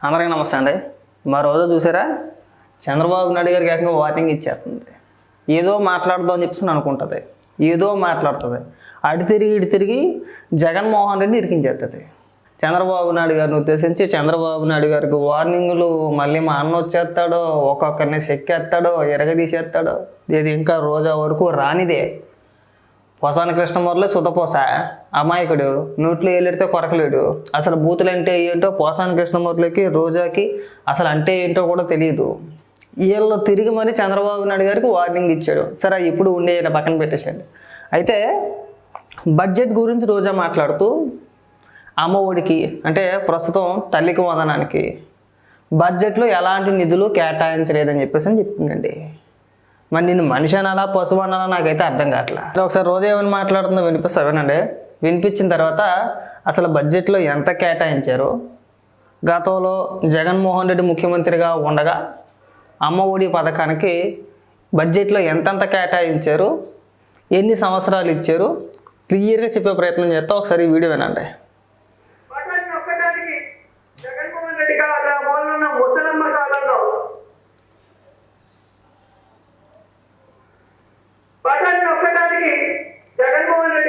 అందరికీ నమస్తే అండి. మా రోజు చూసారా, చంద్రబాబు నాయుడు గారికి ఏకంగా వార్నింగ్ ఇచ్చేస్తుంది. ఏదో మాట్లాడదాం అని చెప్పేసి అనుకుంటుంది, ఏదో మాట్లాడుతుంది. అటు తిరిగి జగన్మోహన్ రెడ్డి ఇరికించేస్తుంది. చంద్రబాబు నాయుడు గారిని ఉద్దేశించి చంద్రబాబు నాయుడు గారికి వార్నింగులు, మళ్ళీ మా అన్న వచ్చేస్తాడో, ఒక్కొక్కరిని చెక్కేస్తాడో, ఎరగదీసేస్తాడో. ఇది ఇంకా రోజా వరకు రానిదే. పోసాని కృష్ణమూర్లే సుతపోస అమాయకుడు, నోట్లో ఏలిడితే కొరకలేడు. అసలు బూతులు అంటే ఏంటో పోసాని కృష్ణమూర్లకి, రోజాకి అసలు అంటే ఏంటో కూడా తెలియదు. వీళ్ళు తిరిగి మరి చంద్రబాబు నాయుడు గారికి వార్నింగ్ ఇచ్చాడు. సరే, ఇప్పుడు ఉండే పక్కన పెట్టేశాడు. అయితే బడ్జెట్ గురించి రోజా మాట్లాడుతూ అమ్మ ఒడికి అంటే ప్రస్తుతం తల్లికి వందనానికి బడ్జెట్లో ఎలాంటి నిధులు కేటాయించలేదని చెప్పేసి చెప్తుందండి. మరి నేను మనిషి అనాలా, పశువు అనాలా నాకైతే అర్థం కావట్లా. ఒకసారి రోజు ఏమైనా మాట్లాడుతుందో వినిపిస్తావేనండి. వినిపించిన తర్వాత అసలు బడ్జెట్లో ఎంత కేటాయించారు, గతంలో జగన్మోహన్ రెడ్డి ముఖ్యమంత్రిగా ఉండగా అమ్మ ఒడి పథకానికి బడ్జెట్లో ఎంతెంత కేటాయించారు, ఎన్ని సంవత్సరాలు ఇచ్చారు, క్లియర్గా చెప్పే ప్రయత్నం చేస్తా. ఒకసారి ఈ వీడియో వినండి. జగన్మోహన్ రెడ్డి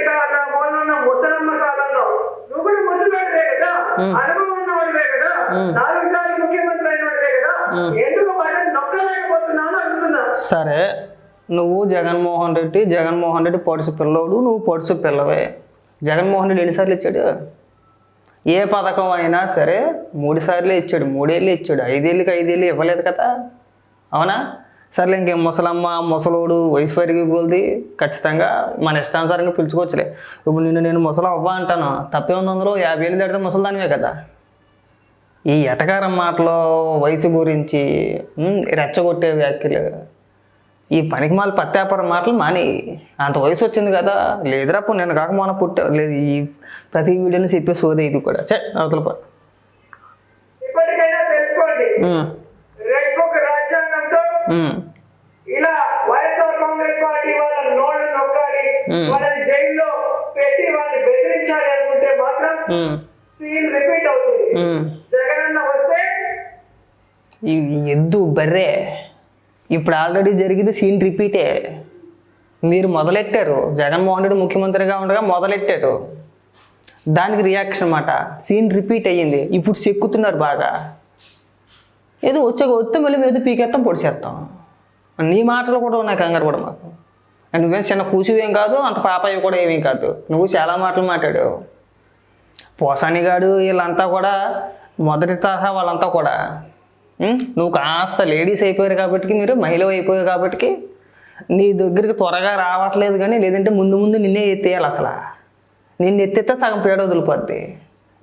కావాలా మూలన్న ముసలమ్మ కాలంలో నువ్వు కూడా ముసలివాడివే కదా, అనుభవం ఉన్నవాడివే కదా, 4 సార్లు ముఖ్యమంత్రి అయినవాడివే కదా, ఎందుకు బటన్ నొక్కలేకపోతున్నావు అడుగుతున్నా. సరే, నువ్వు జగన్మోహన్ రెడ్డి పొడుసు పిల్లోడు, నువ్వు పొడుసు పిల్లవే. జగన్మోహన్ రెడ్డి ఎన్నిసార్లు ఇచ్చాడు? ఏ పథకం అయినా సరే 3 సార్లే ఇచ్చాడు, 3 ఏళ్ళు ఇచ్చాడు. 5 ఏళ్ళకి 5 ఏళ్ళు ఇవ్వలేదు కదా, అవునా? సర్లే, ఇంకేం ముసలమ్మ ముసలోడు వయసు పెరిగి కొలిది ఖచ్చితంగా మన ఇష్టానుసారంగా పిలుచుకోవచ్చులే. ఇప్పుడు నేను ముసలం అవ్వ అంటాను, తప్పే ఉంది. అందులో 50 ఏళ్ళు దాటితే ముసలిదానివే కదా. ఈ ఎటకారం మాటలు, వయసు గురించి రెచ్చగొట్టే వ్యాఖ్యలు, ఈ పనికి మాల పత్యాపరం మాటలు మాని. అంత వయసు వచ్చింది కదా, లేదురా నేను కాక మొన్న పుట్టా లేదు. ఈ ప్రతి వీడియోని చెప్పే సోదే ఇది కూడా. అవతల ఇప్పటికైనా తెలుసుకోండి, రెడ్ బుక్ రాజ్యాంగంతో ఇలా వైఎస్ఆర్ కాంగ్రెస్ పార్టీ వాళ్ళ నోళ్ళు నొక్కాలి, వాళ్ళని జైల్లో పెట్టి వాళ్ళని బెదిరించాలి అనుకుంటే మాత్రం సీన్ రిపీట్ అవుతుంది. జగనన్న వస్తే ఎద్దు బర్రే. ఇప్పుడు ఆల్రెడీ జరిగింది, సీన్ రిపీటే. మీరు మొదలెట్టారు, జగన్మోహన్ రెడ్డి ముఖ్యమంత్రిగా ఉండగా మొదలెట్టారు, దానికి రియాక్షన్ అన్నమాట. సీన్ రిపీట్ అయ్యింది, ఇప్పుడు చెక్కుతున్నారు బాగా. ఏదో వస్తే మళ్ళీ ఏదో పీకేస్తాం, పొడిచేస్తాం. నీ మాటలు కూడా ఉన్నాయి, కంగారు కూడా మాకు. నువ్వేం చిన్న కూసివేం కాదు, అంత పాపాయి కూడా ఏమీ కాదు. నువ్వు చాలా మాటలు మాట్లాడావు. పోసానిగాడు వీళ్ళంతా కూడా మొదటి తరహా వాళ్ళంతా కూడా నువ్వు కాస్త లేడీస్ అయిపోయారు కాబట్టి, మీరు మహిళ అయిపోయారు కాబట్టి నీ దగ్గరికి త్వరగా రావట్లేదు. కానీ లేదంటే ముందు నిన్నే ఎత్తేయాలి. అసలు నిన్ను ఎత్తితే సగం పీడ వదిలిపోద్ది.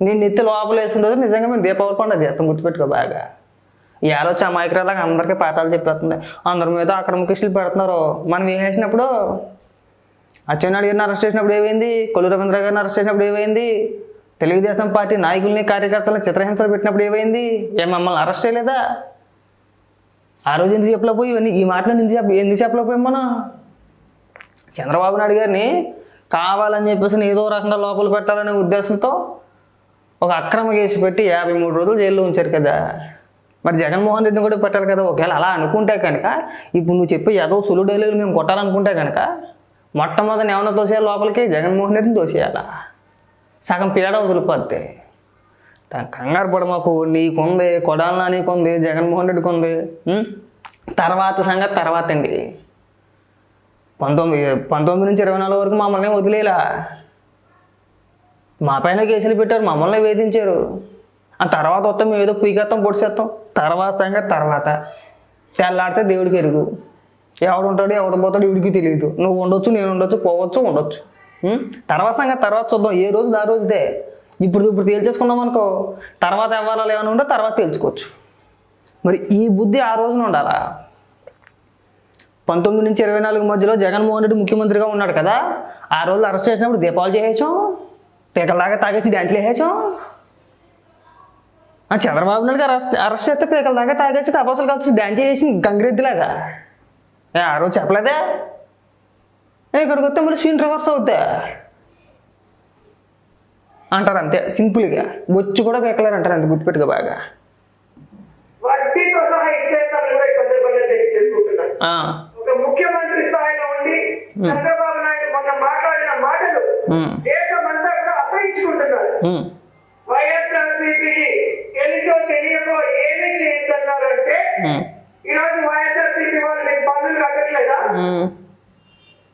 నిన్ను ఎత్తి లోపల వేసిన రోజు నిజంగా మేము దీపావళి పండుగ చేస్తాం, గుర్తుపెట్టుకో బాగా. ఈ ఆలోచన అమాయకురాలాగా అందరికీ పాఠాలు చెప్పేస్తుంది. అందరి మీద అక్రమ కేసులు పెడుతున్నారు. మనం వేసినప్పుడు అచ్చెన్నాయుడు గారిని అరెస్ట్ చేసినప్పుడు ఏమైంది, కొల్లు రవీంద్ర గారిని అరెస్ట్ చేసినప్పుడు ఏమైంది, తెలుగుదేశం పార్టీ నాయకుల్ని కార్యకర్తలను చిత్రహింసలు పెట్టినప్పుడు ఏమైంది, మమ్మల్ని అరెస్ట్ చేయలేదా? ఆ రోజు ఎందుకు చెప్పలేకపోయి, ఈ మాటలు ఎందుకు చెప్పలేకపోయాం మనం? చంద్రబాబు నాయుడు గారిని కావాలని చెప్పేసి ఏదో రకంగా లోపల పెట్టాలనే ఉద్దేశంతో ఒక అక్రమ కేసు పెట్టి 53 రోజులు జైల్లో ఉంచారు కదా. మరి జగన్మోహన్ రెడ్డిని కూడా పెట్టాలి కదా. ఒకవేళ అలా అనుకుంటే కనుక, ఇప్పుడు నువ్వు చెప్పి ఏదో సులువు డైలాగులు మేము కొట్టాలనుకుంటే కనుక మొట్టమొదటి ఏమన్నా తోసేయాలి లోపలికి, జగన్మోహన్ రెడ్డిని తోసేయాలా. సగం పీడ వదిలిపోద్ది. కంగారు పడ మాకు. నీకుంది, కొడాలనా నీకుంది, జగన్మోహన్ రెడ్డికి ఉంది. తర్వాత సంగతి తర్వాత అండి. 19 నుంచి 24 వరకు మమ్మల్ని వదిలేలా. మా పైన కేసులు పెట్టారు, మమ్మల్ని వేధించారు. ఆ తర్వాత వస్తాం, మేము ఏదో పీకేస్తాం, పొడిచేస్తాం. తర్వాత సంగతి తర్వాత. తెల్లాడితే దేవుడికి ఎరుగు. ఎవడు ఉంటాడు, ఎవడు పోతాడు ఎవడికి తెలియదు. నువ్వు ఉండొచ్చు, నేను ఉండొచ్చు, ఉండొచ్చు. తర్వాత సంగతి తర్వాత చూద్దాం. ఏ రోజు ఆ రోజుదే. ఇప్పుడు తేల్చేసుకున్నాం అనుకో, తర్వాత ఎవరాలు ఏమైనా ఉంటే తర్వాత తేల్చుకోవచ్చు. మరి ఈ బుద్ధి ఆ రోజున ఉండాలా. 19 నుంచి 24 మధ్యలో జగన్మోహన్ రెడ్డి ముఖ్యమంత్రిగా ఉన్నాడు కదా, ఆ రోజు అరెస్ట్ చేసినప్పుడు దీపావళి చేసేసాం, పీకలదాకా తాగేసి డ్యాన్స్లు వేసేసాం. చంద్రబాబు నాయుడు గారు అరెస్ట్ చేస్తే పీకల దాకా తాగేసి టపాసులు కలిసి డ్యాన్స్ చేసి గంగిరెద్దులాగా. ఆ రోజు చెప్పలేదే. ఇక్కడికి వస్తే మళ్ళీ సీన్ రివర్స్ అవుద్దా అంటారు అంతే సింపుల్గా. బొచ్చు కూడా పీకలేరు అంటారు అంతే, గుర్తుపెట్టుకో బాగా. ఒక ముఖ్యమంత్రి స్థాయిలో ఉండి చంద్రబాబు నాయుడు మొన్న మాట్లాడిన మాటలు దేశమంతా కూడా అసహించుకుంటున్నారు. వైఎస్ఆర్సీపీకి తెలుసో తెలియకో ఏమి చేస్తున్నారు ఈరోజు వైఎస్ఆర్సీపీ వాళ్ళు మీకు పన్నులు కట్టట్లేదా?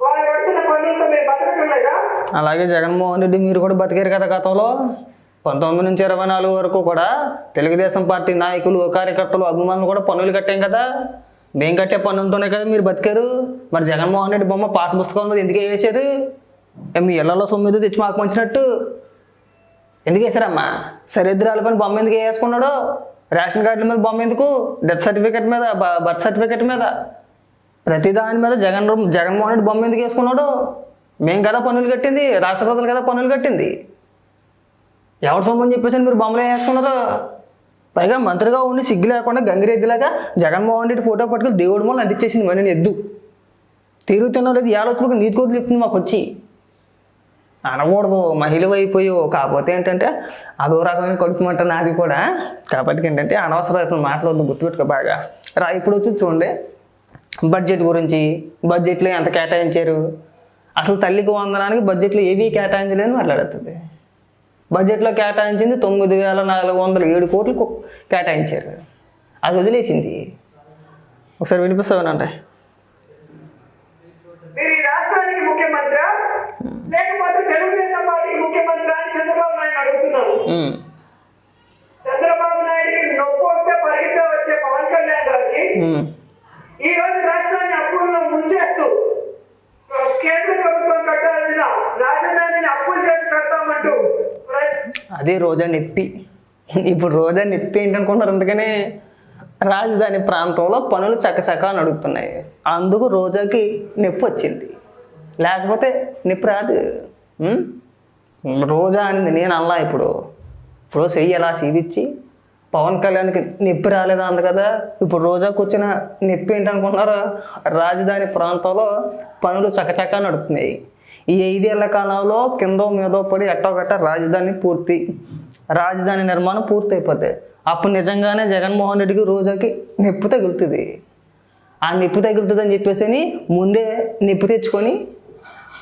వాళ్ళు కడుతున్న పన్నులతో మీరు బతకట్లేదా? అలాగే జగన్మోహన్ రెడ్డి మీరు కూడా బతికారు కదా గతంలో. 19 నుంచి 24 వరకు కూడా తెలుగుదేశం పార్టీ నాయకులు, కార్యకర్తలు, అభిమానులు కూడా పన్నులు కట్టాం కదా. మేము కట్టే పన్నులతోనే కదా మీరు బతికారు. మరి జగన్మోహన్ రెడ్డి బొమ్మ పాస్ పుస్తకం మీద ఎందుకు వేసారు? మీ ఇళ్లలో సొమ్మిది తెచ్చి మాకు మంచినట్టు ఎందుకు వేసారమ్మా? సరిద్రాల పని బొమ్మ ఎందుకు వేసుకున్నాడు? రేషన్ కార్డుల మీద బొమ్మ ఎందుకు? డెత్ సర్టిఫికేట్ మీద, బర్త్ సర్టిఫికేట్ మీద, ప్రతి దాని మీద జగన్మోహన్ రెడ్డి బొమ్మ ఎందుకు వేసుకున్నాడు? మేము కదా పన్నులు కట్టింది, రాష్ట్ర ప్రజలు కదా పన్నులు కట్టింది. ఎవరు సొమ్మని చెప్పేసి మీరు బొమ్మలు వేసుకున్నారు? పైగా మంత్రిగా ఉండి సిగ్గు లేకుండా గంగిరెద్దులాగా జగన్మోహన్ రెడ్డి ఫోటో పట్టుకుని దేవుడి మూల అంటించేసింది. మరి నేను ఎద్దు తిరుగుతున్నా లేదు, ఆలోచనకు నీతి కోతులు చెప్తుంది మాకు వచ్చి. అనకూడదు, మహిళ అయిపోయావు. కాకపోతే ఏంటంటే అదో రకమైన కడుపుమంట నాది కూడా. కాబట్టి ఏంటంటే అనవసరమైన మాటలు గుర్తుపెట్టుకో బాగా రా. ఇప్పుడు వచ్చి చూడండి బడ్జెట్ గురించి. బడ్జెట్లో ఎంత కేటాయించారు? అసలు తల్లికి వందనానికి బడ్జెట్లో ఏవీ కేటాయించలేదని మాట్లాడుతుంది. బడ్జెట్లో కేటాయించింది 9,407 కోట్లు కేటాయించారు. అది వదిలేసింది. ఒకసారి వినిపిస్తామనంటే మీరు ఈ రాష్ట్రానికి ముఖ్యమంత్రి లేకపోతే తెలుగుదేశం పార్టీకి ముఖ్యమంత్రి అని చంద్రబాబు నాయుడు అడుగుతున్నారు. చంద్రబాబు నాయుడికి నొప్పి వస్తే పరిగెత్తే వచ్చే పవన్ కళ్యాణ్ గారికి ఈ రోజు రాష్ట్రాన్ని అప్పుల్లో ముంచేస్తూ కేంద్ర ప్రభుత్వం కట్టాల్సిన రాజధానిని అప్పులు చేసి కడతామంటూ అదే రోజా నొప్పి. ఇప్పుడు రోజా నొప్పి ఏంటనుకుంటారు? అందుకనే రాజధాని ప్రాంతంలో పనులు చక్కచక్క నడుస్తున్నాయి. అందుకు రోజాకి నొప్పి వచ్చింది. లేకపోతే నొప్పి రాదు. రోజా అనింది, నేను అలా. ఇప్పుడు చెయ్యి ఎలా సీదిచ్చి పవన్ కళ్యాణ్కి నొప్పి రాలేదా అంది కదా. ఇప్పుడు రోజాకు వచ్చిన నొప్పి ఏంటనుకుంటున్నారు? రాజధాని ప్రాంతంలో పనులు చక్కచక్క నడుస్తున్నాయి. ఈ 5 ఏళ్ల కాలంలో కిందో మీదో పడి ఎట్టోగట్ట రాజధాని నిర్మాణం పూర్తి అయిపోతాయి. అప్పుడు నిజంగానే జగన్మోహన్ రెడ్డికి రోజాకి నొప్పి తగులుతుంది. ఆ నొప్పి తగులుతుంది అని చెప్పేసి ముందే నొప్పి తెచ్చుకొని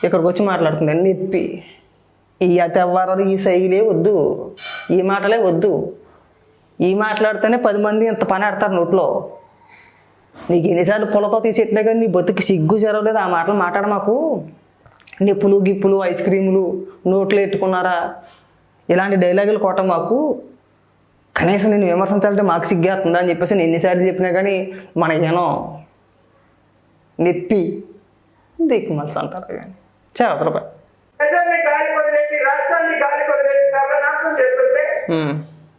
ఇక్కడికి వచ్చి మాట్లాడుతుంది. నొప్పి ఈ అతెవ్వరాలు, ఈ శైలే వద్దు, ఈ మాటలే వద్దు. ఈ మాట్లాడితేనే 10 మంది ఇంత పని ఆడతారు నోట్లో. నీకు ఎన్నిసార్లు పొలతో తీసేట్లే కానీ నీ బతుకి సిగ్గు జరగలేదు. ఆ మాటలు మాట్లాడ మాకు. నిప్పులు గిప్పులు ఐస్ క్రీములు నోట్లు ఎట్టుకున్నారా ఇలాంటి డైలాగులు కొట్ట మాకు. కనీసం నేను విమర్శించాలంటే మాకు సిగ్గేస్తుందా అని చెప్పేసి నేను ఎన్నిసార్లు చెప్పినా కానీ మనకేనో నొప్పి దిక్కుమల్సి అంటారు కానీ చేతలపై ప్రజల్ని గాలి వదిలేసి రాష్ట్రాన్ని గాలి వదిలేసి సర్వనాశనం చేస్తుంటే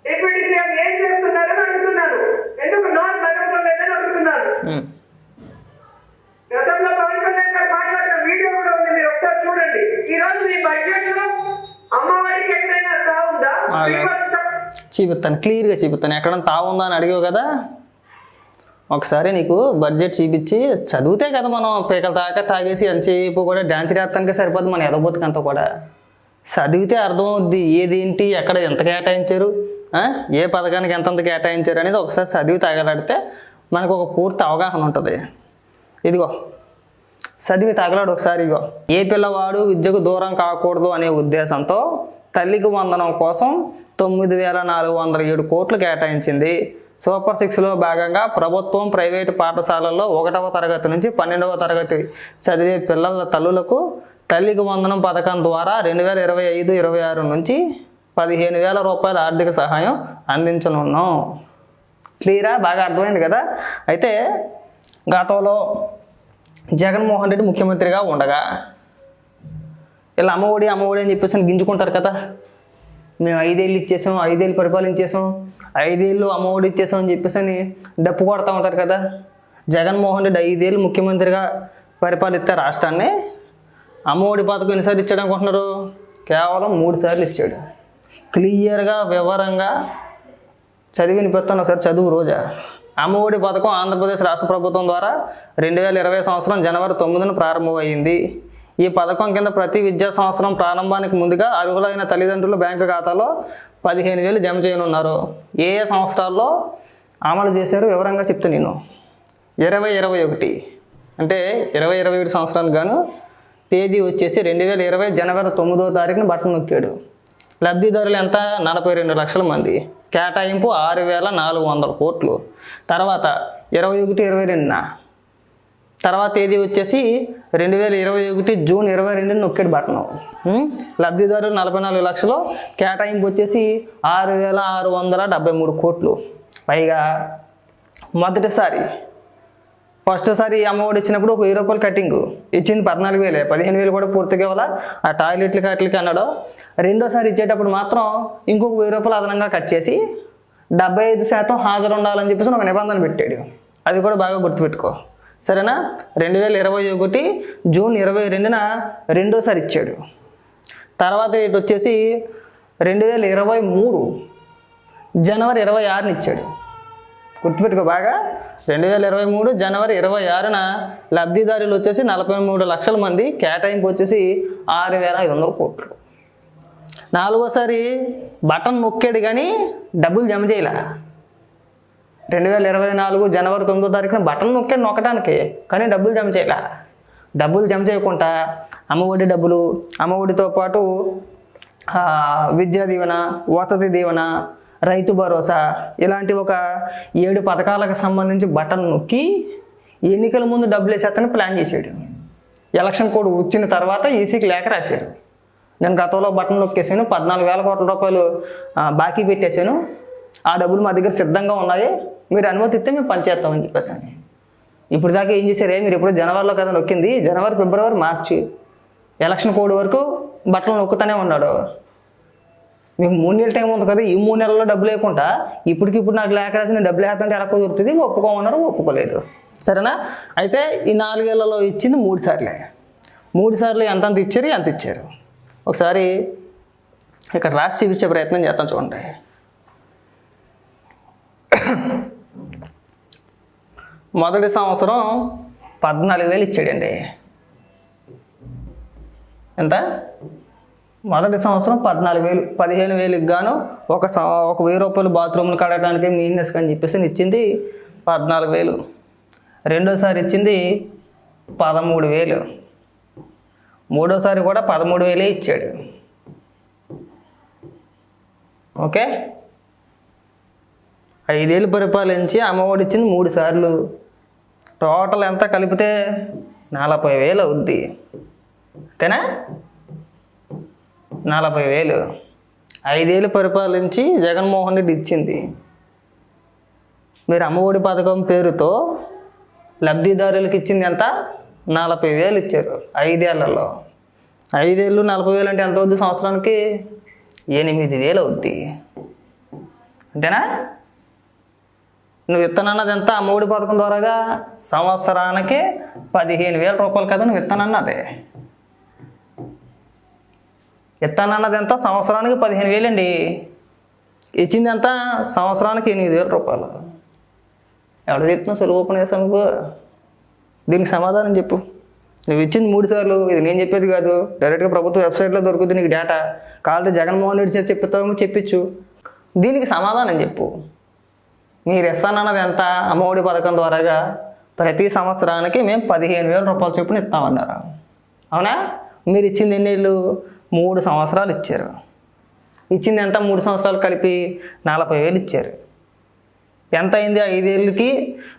డిప్యూటీ సీఎం ఏం చేస్తున్నారని అడుగుతున్నాను. ఎందుకు నాన్ మెదపడం లేదని అడుగుతున్నాను. గతంలో పవన్ కళ్యాణ్ గారు మాట్లాడిన వీడియో కూడా ఉంది, మీరు ఒకసారి చూడండి. ఈ రోజు మీ బడ్జెట్ లో అమ్మవారికి ఎక్కడైనా తావుందా? చూపిస్తాను, క్లియర్గా చూపిస్తాను. ఎక్కడ తావుందా అని అడిగావు కదా. ఒకసారి నీకు బడ్జెట్ చూపించి చదివితే కదా మనం పీకల దాకా తాగేసి ఎంతసేపు కూడా డ్యాన్స్ చేస్తానికే సరిపోద్ది మన ఎదబోతుకంతా కూడా. చదివితే అర్థమవుద్ది ఏదేంటి, ఎక్కడ ఎంత కేటాయించారు, ఏ పథకానికి ఎంతంత కేటాయించారు అనేది ఒకసారి చదివి తగలాడితే మనకు ఒక పూర్తి అవగాహన ఉంటుంది. ఇదిగో చదివి తగలాడు ఒకసారి. ఇగో ఏ పిల్లవాడు విద్యకు దూరం కాకూడదు అనే ఉద్దేశంతో తల్లికి వందనం కోసం 9,407 కోట్లు కేటాయించింది. సూపర్ 6లో భాగంగా ప్రభుత్వం ప్రైవేటు పాఠశాలల్లో 1వ తరగతి నుంచి 12వ తరగతి చదివే పిల్లల తల్లులకు తల్లికి వందనం పథకం ద్వారా 2025-26 నుంచి 15,000 రూపాయల ఆర్థిక సహాయం అందించనున్నాం. క్లియరా? బాగా అర్థమైంది కదా. అయితే గతంలో జగన్మోహన్ రెడ్డి ముఖ్యమంత్రిగా ఉండగా ఇలా అమ్మఒడి అని చెప్పేసి గింజుకుంటారు కదా. మేము 5 ఏళ్ళు ఇచ్చేసాం, 5 ఏళ్ళు పరిపాలించేసాం, 5 ఏళ్ళు అమ్మఒడి ఇచ్చేసాం అని చెప్పేసి అని డప్పు కొడతా ఉంటారు కదా. జగన్మోహన్ రెడ్డి 5 ఏళ్ళు ముఖ్యమంత్రిగా పరిపాలిస్తే రాష్ట్రాన్ని అమ్మఒడి పథకం ఎన్నిసార్లు ఇచ్చాడు అనుకుంటున్నారు? కేవలం 3 సార్లు ఇచ్చాడు. క్లియర్గా వివరంగా చదివి వినిపిస్తాను ఒకసారి, చదువు రోజా. అమ్మఒడి పథకం ఆంధ్రప్రదేశ్ రాష్ట్ర ప్రభుత్వం ద్వారా 2020 సంవత్సరం జనవరి 9న ప్రారంభమైంది. ఈ పథకం కింద ప్రతి విద్యా సంవత్సరం ప్రారంభానికి ముందుగా అర్హులైన తల్లిదండ్రులు బ్యాంకు ఖాతాలో 15,000 జమ చేయనున్నారు. ఏ సంవత్సరాల్లో అమలు చేశారు వివరంగా చెప్తాను నేను. 2021 అంటే 2021 సంవత్సరానికి గాను తేదీ వచ్చేసి 2020 జనవరి 9వ తారీఖున బటన్ నొక్కాడు. లబ్ధిదారులు ఎంత? 42 లక్షల మంది. కేటాయింపు 6,400 కోట్లు. తర్వాత 21-22న తర్వాత తేదీ వచ్చేసి 2021 జూన్ 22 నొక్కాడు బటను. లబ్ధిదారులు 44 లక్షలు, కేటాయింపు వచ్చేసి 6,673 కోట్లు. పైగా మొదటిసారి ఫస్ట్ సారి అమ్మఒడి ఇచ్చినప్పుడు ఒక 1000 రూపాయలు కటింగ్ ఇచ్చింది 14,000, 15,000 కూడా పూర్తిగా ఇవ్వాల ఆ టాయిలెట్లకి వాటికి అన్నాడు. రెండోసారి ఇచ్చేటప్పుడు మాత్రం ఇంకొక 1000 రూపాయలు అదనంగా కట్ చేసి 75% హాజరు ఉండాలని చెప్పేసి ఒక నిబంధన పెట్టాడు. అది కూడా బాగా గుర్తుపెట్టుకో, సరేనా? 2021 జూన్ 22న రెండోసారి ఇచ్చాడు. తర్వాత డేట్ వచ్చేసి 2023 జనవరి 26ని ఇచ్చాడు. గుర్తుపెట్టుకో బాగా. 2023 జనవరి 26న లబ్ధిదారులు వచ్చేసి 43 లక్షల మంది, కేటాయింపు వచ్చేసి 6,500 కోట్లు. నాలుగోసారి బటన్ నొక్కాడు కానీ డబ్బులు జమ చేయలే. 2024 జనవరి 9వ తారీఖున బటన్ నొక్కాడు నొక్కడానికి, కానీ డబ్బులు జమ చేయలే. డబ్బులు జమ చేయకుండా అమ్మఒడి డబ్బులు, అమ్మఒడితో పాటు విద్యా దీవెన, వసతి దీవెన, రైతు భరోసా ఇలాంటి ఒక 7 పథకాలకు సంబంధించి బటన్ నొక్కి ఎన్నికల ముందు డబ్బులు వేసేస్తాను ప్లాన్ చేశాడు. ఎలక్షన్ కోడ్ వచ్చిన తర్వాత ఈసీకి లేఖ రాశారు. నేను గతంలో బటన్ నొక్కేసాను, 14,000 కోట్ల రూపాయలు బాకీ పెట్టేశాను, ఆ డబ్బులు మా దగ్గర సిద్ధంగా ఉన్నాయి, మీరు అనుమతి ఇస్తే మేము పనిచేస్తామని చెప్పేసి అని. ఇప్పుడు దాకా ఏం చేశారే, మీరు ఇప్పుడు జనవరిలో కదా నొక్కింది, జనవరి, ఫిబ్రవరి, మార్చి ఎలక్షన్ కోడ్ వరకు బట్టలు నొక్కుతూనే ఉన్నాడు. మీకు 3 నెలల టైం ఉంది కదా, ఈ 3 నెలల్లో డబ్బులు లేకుండా ఇప్పటికిప్పుడు నాకు లేఖ రాసి నేను డబ్బులు వేస్తుంటే ఎలా కుదురుతుంది? ఒప్పుకోమన్నారు, ఒప్పుకోలేదు. సరేనా? అయితే ఈ 4 ఏళ్లలో ఇచ్చింది 3 సార్లే. 3 సార్లు ఎంతంత ఇచ్చారు, ఎంత ఇచ్చారు ఒకసారి ఇక్కడ రాసి చూపించే ప్రయత్నం చేస్తాం చూడండి. మొదటి సంవత్సరం 14,000 ఇచ్చాడండి. ఎంత? మొదటి సంవత్సరం 14,000. 15,000కి గాను ఒక 1,000 రూపాయలు బాత్రూమ్లు కడగడానికి మెయింటెనెన్స్కి అని చెప్పేసి ఇచ్చింది 14,000. రెండోసారి ఇచ్చింది 13,000. మూడోసారి కూడా 13,000 ఇచ్చాడు. ఓకే, 5 ఏళ్ళు పరిపాలించి అమ్మఒడి ఇచ్చింది 3 సార్లు. టోటల్ ఎంత కలిపితే 40,000 అవుద్ది. అంతేనా? 40,000. 5 ఏళ్ళు పరిపాలించి జగన్మోహన్ రెడ్డి ఇచ్చింది. మీరు అమ్మఒడి పథకం పేరుతో లబ్ధిదారులకు ఇచ్చింది ఎంత? 40,000 ఇచ్చారు 5 ఏళ్లలో. 5 ఏళ్ళు 40,000 అంటే ఎంత అవుద్ది? సంవత్సరానికి 8,000 అవుద్ది. అంతేనా? నువ్వు ఇత్తనన్నది ఎంత? అమ్మఒడి పథకం ద్వారాగా సంవత్సరానికి 15,000 రూపాయలు కదా నువ్వు ఇత్తనన్నది. ఇత్తనన్నది ఎంత? సంవత్సరానికి 15,000 అండి. ఇచ్చింది ఎంత? సంవత్సరానికి 8,000 రూపాయలు. ఎవరు చెప్తున్నావు? సులువు ఓపెన్ చేస్తాను నువ్వు. దీనికి సమాధానం చెప్పు. నువ్వు ఇచ్చింది 3 సార్లు, ఇది నేను చెప్పేది కాదు, డైరెక్ట్గా ప్రభుత్వ వెబ్సైట్లో దొరుకుతుంది నీకు డేటా. కావాలంటే జగన్మోహన్ రెడ్డి చేసి చెప్తామో చెప్పించు. దీనికి సమాధానం చెప్పు. మీరు ఇస్తానన్నది ఎంత? అమ్మఒడి పథకం ద్వారాగా ప్రతి సంవత్సరానికి మేము 15,000 రూపాయల చొప్పున ఇస్తామన్నారు. అవునా? మీరు ఇచ్చింది ఎన్నేళ్ళు? 3 సంవత్సరాలు ఇచ్చారు. ఇచ్చింది ఎంత? 3 సంవత్సరాలు కలిపి 40,000 ఇచ్చారు. ఎంత అయింది? 5 ఏళ్ళకి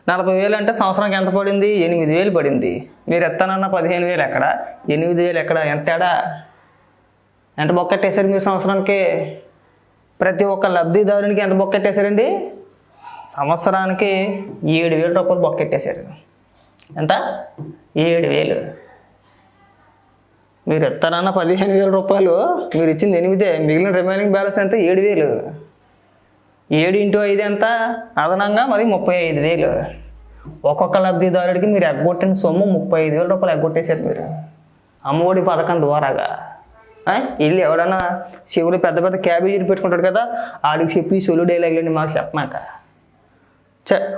40,000 అంటే సంవత్సరానికి ఎంత పడింది? 8,000 పడింది. మీరు ఎత్తానన్న 15,000 ఎక్కడ? 8,000 ఎక్కడ? ఎంత తేడా? ఎంత బొక్కట్టేశారు మీరు సంవత్సరానికి? ప్రతి ఒక్క లబ్ధిదారునికి ఎంత బొక్కట్టేశారండి? సంవత్సరానికి 7,000 రూపాయలు బొక్కెట్టేశారు. ఎంత? 7,000. మీరు ఎత్తారన్న 15,000 రూపాయలు, మీరు ఇచ్చింది 8, మిగిలిన రిమైనింగ్ బ్యాలెన్స్ ఎంత? 7,000. 7 × 5 ఎంత? అదనంగా మరి 35,000. ఒక్కొక్క లబ్ధిదారుడికి మీరు ఎగ్గొట్టిన సొమ్ము 35,000 రూపాయలు ఎగ్గొట్టేశారు మీరు అమ్మఒడి పథకం ద్వారాగా. వెళ్ళి ఎవడన్నా చెవులు పెద్ద పెద్ద క్యాబేజీలు పెట్టుకుంటాడు కదా, ఆడికి చెప్పి ఈ సొలు డైలాగులని మాకు చెప్పమాక.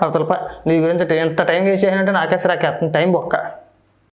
అవతలప నీ గురించి ఎంత టైం వేస్ట్ చేయాలంటే నాకే సరే టైం బొక్క.